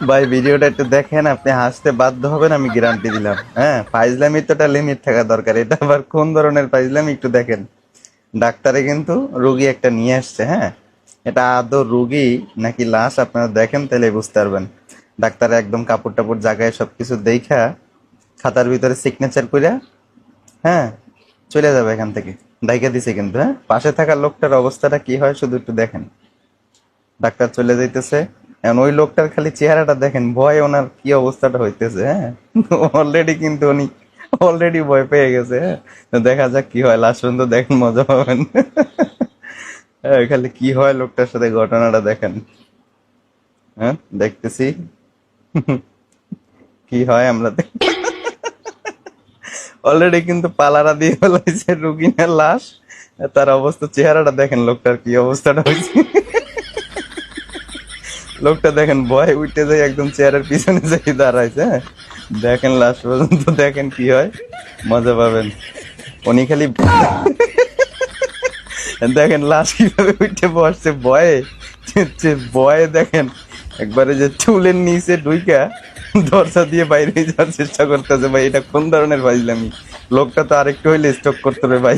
ভাই ভিডিওটা একটু দেখেন, আপনি হাসতে বাধ্য হবেন, আমি গ্যারান্টি দিলাম। হ্যাঁ, ফাইজলামির তো একটা লিমিট থাকা দরকার। এটা আবার কোন ধরনের ফাইজলামি একটু দেখেন। ডাক্তারে কিন্তু রুগী একটা নিয়ে আসছে। হ্যাঁ, এটা আদৌ রুগী নাকি লাশ আপনারা দেখেন তাহলে বুঝতে পারবেন। ডাক্তার একদম কাপড় টাপড় জায়গায় সবকিছু দেখা খাতার ভিতরে সিগনেচার কইরা, হ্যাঁ, চলে যাবে এখান থেকে। ডাইকা দিছে কিন্তু। হ্যাঁ, পাশে থাকা লোকটার অবস্থাটা কি হয় শুধু একটু দেখেন। ডাক্তার চলে যাইতেছে, এখন ওই লোকটার খালি চেহারাটা দেখেন, ভয় ওনার কি অবস্থাটা হইতেছে। হ্যাঁ, অলরেডি কিন্তু উনি অলরেডি ভয় পেয়ে গেছে। হ্যাঁ, তো দেখা যাক কি হয়, লাস্ট পর্যন্ত দেখেন, মজা পাবেন। হ্যাঁ, খালি কি হয় লোকটার সাথে ঘটনাটা দেখেন। হ্যাঁ, দেখতেছি কি হয় আমরা অলরেডি কিন্তু পালারা দিয়ে ফেলাইছে রুগিনের লাশ। তার অবস্থা, চেহারাটা দেখেন লোকটার কি অবস্থাটা হয়েছে। লোকটা দেখেন ভয় উঠতে যায়, একদম চেয়ারের পিছনে যাই দাঁড়াইছে। হ্যাঁ, দেখেন লাস্ট পর্যন্ত দেখেন কি হয়, মজা পাবেন। উনি খালি দেখেন লাশ কিভাবে উঠে বসছে ভয়ে। ভয়ে দেখেন একবারে যে চুলের নিচে ঢুইকা দরজা দিয়ে বাইরে যাওয়ার চেষ্টা করতেছে। ভাই এটা কোন ধরনের ফাইজলামি? লোকটা তো আরেকটু হইলে স্টক করতে হবে ভাই।